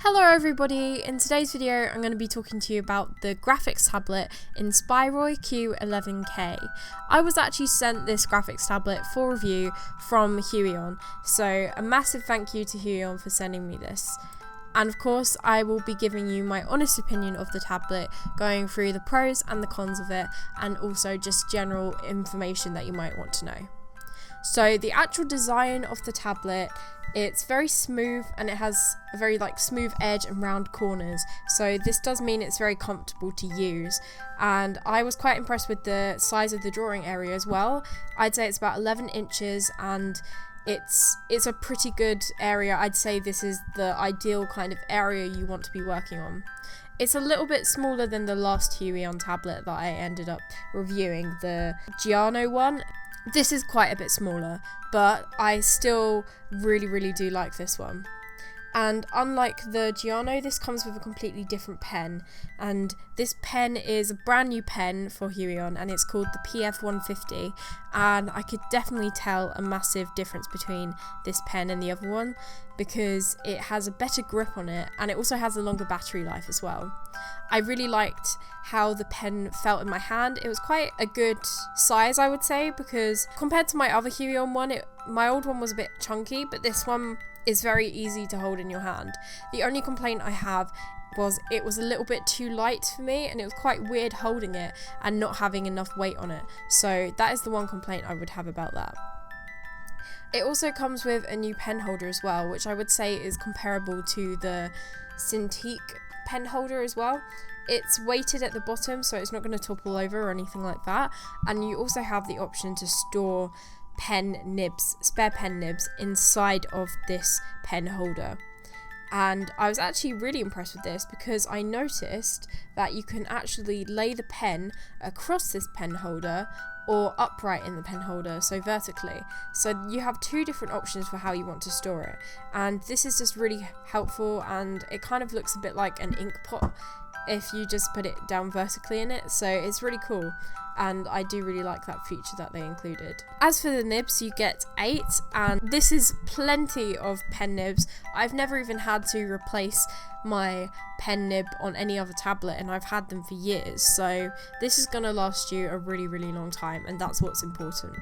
Hello everybody, in today's video I'm going to be talking to you about the graphics tablet Inspiroy Q11K. I was actually sent this graphics tablet for review from HUION, so a massive thank you to HUION for sending me this. And of course I will be giving you my honest opinion of the tablet, going through the pros and the cons of it, and also just general information that you might want to know. So the actual design of the tablet, it's very smooth and it has a very smooth edge and round corners, so this does mean it's very comfortable to use. And I was quite impressed with the size of the drawing area as well. I'd say it's about 11 inches and it's a pretty good area. I'd say this is the ideal kind of area you want to be working on. It's a little bit smaller than the last HUION tablet that I ended up reviewing, the Giano one. This is quite a bit smaller, but I still really do like this one. And unlike the Giano, this comes with a completely different pen, and this pen is a brand new pen for HUION and it's called the PF150, and I could definitely tell a massive difference between this pen and the other one because it has a better grip on it and it also has a longer battery life as well. I really liked how the pen felt in my hand. It was quite a good size, I would say, because compared to my other HUION one, my old one was a bit chunky, but this one is very easy to hold in your hand. The only complaint I have was it was a little bit too light for me and it was quite weird holding it and not having enough weight on it. So that is the one complaint I would have about that. It also comes with a new pen holder as well, which I would say is comparable to the Cintiq pen holder as well. It's weighted at the bottom, so it's not going to topple over or anything like that. And you also have the option to store pen nibs, spare pen nibs inside of this pen holder. And I was actually really impressed with this because I noticed that you can actually lay the pen across this pen holder or upright in the pen holder, so vertically. So you have two different options for how you want to store it. And this is just really helpful, and it kind of looks a bit like an ink pot if you just put it down vertically in it, so it's really cool. And I do really like that feature that they included. As for the nibs, you get 8, and this is plenty of pen nibs. I've never even had to replace my pen nib on any other tablet, and I've had them for years, so this is gonna last you a really long time, and that's what's important.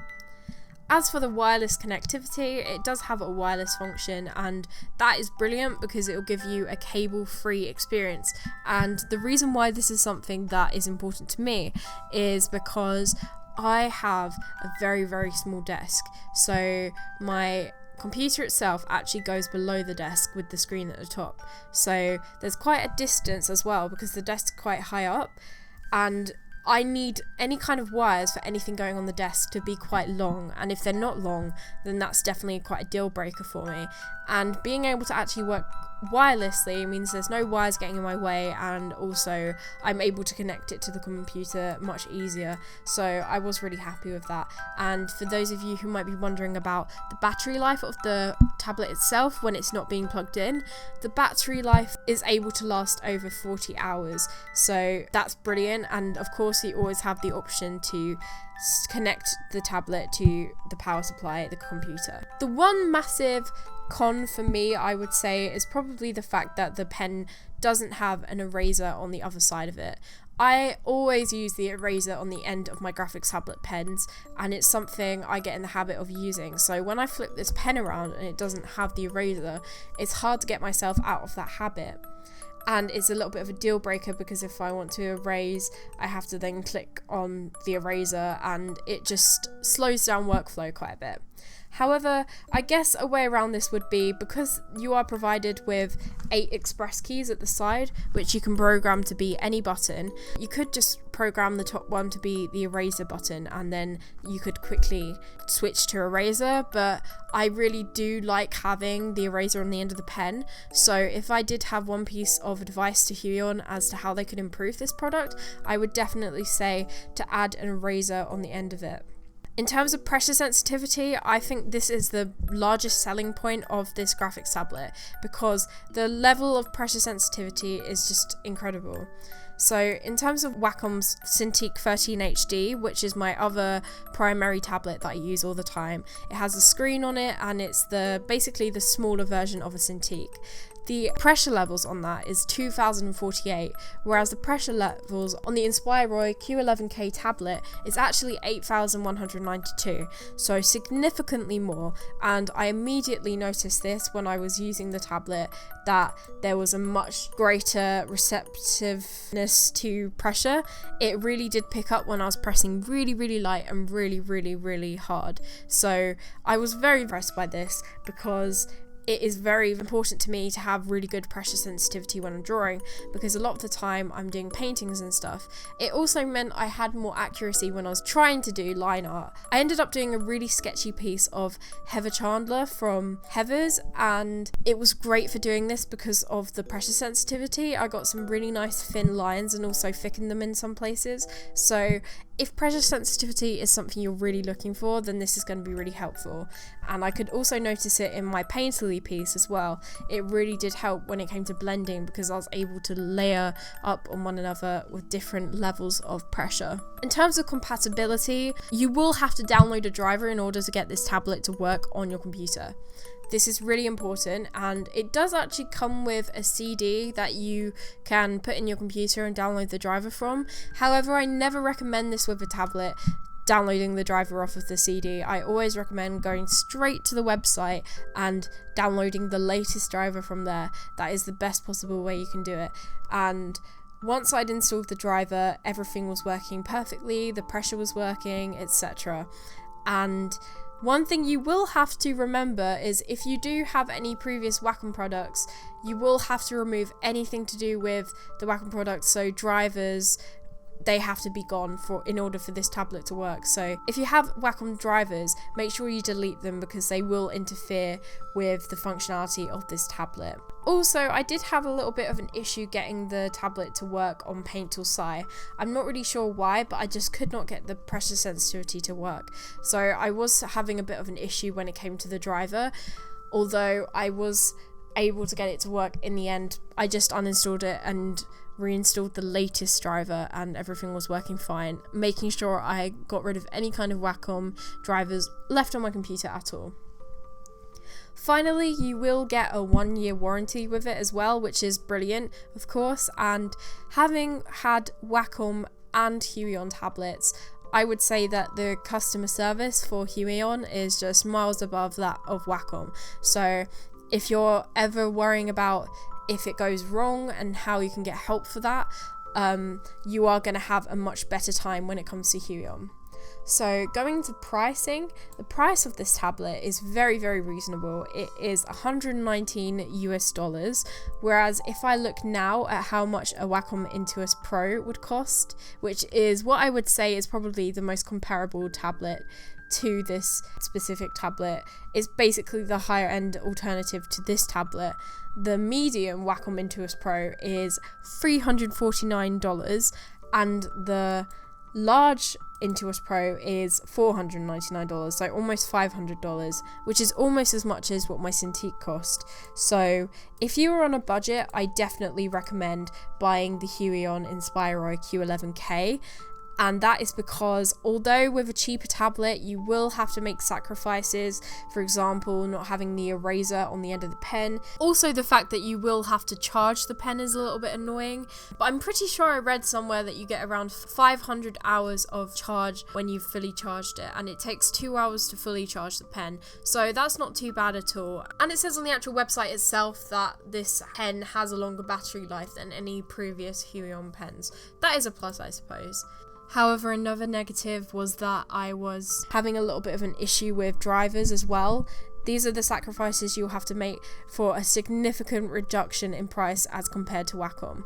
As for the wireless connectivity, it does have a wireless function, and that is brilliant because it will give you a cable-free experience. And the reason why this is something that is important to me is because I have a very small desk. So my computer itself actually goes below the desk with the screen at the top. So there's quite a distance as well because the desk's quite high up, and I need any kind of wires for anything going on the desk to be quite long, and if they're not long, then that's definitely quite a deal breaker for me. And being able to actually work wirelessly means there's no wires getting in my way, and also I'm able to connect it to the computer much easier, so I was really happy with that. And for those of you who might be wondering about the battery life of the tablet itself when it's not being plugged in, the battery life is able to last over 40 hours, so that's brilliant. And of course you always have the option to connect the tablet to the power supply at the computer. The one massive con for me, I would say, is probably the fact that the pen doesn't have an eraser on the other side of it. I always use the eraser on the end of my graphics tablet pens, and it's something I get in the habit of using. So when I flip this pen around and it doesn't have the eraser, it's hard to get myself out of that habit. And it's a little bit of a deal breaker because if I want to erase, I have to then click on the eraser, and it just slows down workflow quite a bit. However, I guess a way around this would be, because you are provided with 8 express keys at the side, which you can program to be any button, you could just program the top one to be the eraser button, and then you could quickly switch to eraser. But I really do like having the eraser on the end of the pen, so if I did have one piece of advice to HUION as to how they could improve this product, I would definitely say to add an eraser on the end of it. In terms of pressure sensitivity, I think this is the largest selling point of this graphics tablet because the level of pressure sensitivity is just incredible. So in terms of Wacom's Cintiq 13 HD, which is my other primary tablet that I use all the time, it has a screen on it and it's basically the smaller version of a Cintiq. The pressure levels on that is 2048, whereas the pressure levels on the Inspiroy Q11K tablet is actually 8192, so significantly more. And I immediately noticed this when I was using the tablet, that there was a much greater receptiveness to pressure. It really did pick up when I was pressing really light and really hard. So I was very impressed by this, because it is very important to me to have really good pressure sensitivity when I'm drawing, because a lot of the time I'm doing paintings and stuff. It also meant I had more accuracy when I was trying to do line art. I ended up doing a really sketchy piece of Heather Chandler from Heather's, and it was great for doing this because of the pressure sensitivity. I got some really nice thin lines and also thickened them in some places. So if pressure sensitivity is something you're really looking for, then this is going to be really helpful. And I could also notice it in my Painterly piece as well. It really did help when it came to blending, because I was able to layer up on one another with different levels of pressure. In terms of compatibility, you will have to download a driver in order to get this tablet to work on your computer. This is really important, and it does actually come with a CD that you can put in your computer and download the driver from. However, I never recommend this with a tablet, downloading the driver off of the CD. I always recommend going straight to the website and downloading the latest driver from there. That is the best possible way you can do it. And once I'd installed the driver, everything was working perfectly, the pressure was working, etc. And one thing you will have to remember is, if you do have any previous Wacom products, you will have to remove anything to do with the Wacom products. So drivers, they have to be gone in order for this tablet to work. So if you have Wacom drivers, make sure you delete them, because they will interfere with the functionality of this tablet. Also, I did have a little bit of an issue getting the tablet to work on Paint Tool Sci. I'm not really sure why, but I just could not get the pressure sensitivity to work. So I was having a bit of an issue when it came to the driver, although I was able to get it to work in the end. I just uninstalled it and reinstalled the latest driver, and everything was working fine, making sure I got rid of any kind of Wacom drivers left on my computer at all. Finally, you will get a 1-year warranty with it as well, which is brilliant, of course. And having had Wacom and HUION tablets, I would say that the customer service for HUION is just miles above that of Wacom. So if you're ever worrying about if it goes wrong and how you can get help for that, you are going to have a much better time when it comes to HUION. So going to pricing, the price of this tablet is very reasonable. It is $119 US, whereas if I look now at how much a Wacom Intuos Pro would cost, which is what I would say is probably the most comparable tablet to this specific tablet, is basically the higher end alternative to this tablet. The medium Wacom Intuos Pro is $349, and the large Intuos Pro is $499, so almost $500, which is almost as much as what my Cintiq cost. So if you are on a budget, I definitely recommend buying the HUION Inspiroy Q11K. And that is because, although with a cheaper tablet you will have to make sacrifices, for example not having the eraser on the end of the pen, also the fact that you will have to charge the pen is a little bit annoying, but I'm pretty sure I read somewhere that you get around 500 hours of charge when you've fully charged it, and it takes 2 hours to fully charge the pen, so that's not too bad at all. And it says on the actual website itself that this pen has a longer battery life than any previous HUION pens. That is a plus, I suppose. However, another negative was that I was having a little bit of an issue with drivers as well. These are the sacrifices you'll have to make for a significant reduction in price as compared to Wacom.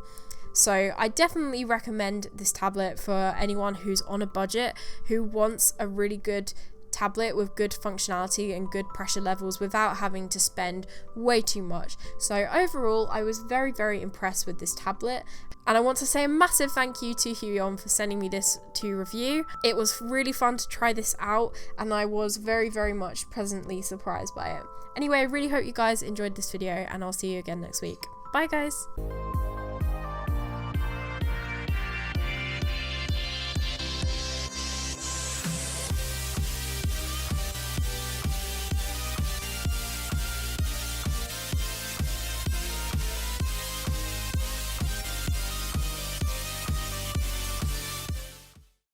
So I definitely recommend this tablet for anyone who's on a budget, who wants a really good tablet with good functionality and good pressure levels without having to spend way too much. So overall, I was very impressed with this tablet, and I want to say a massive thank you to HUION for sending me this to review. It was really fun to try this out, and I was very much pleasantly surprised by it. Anyway, I really hope you guys enjoyed this video, and I'll see you again next week. Bye guys!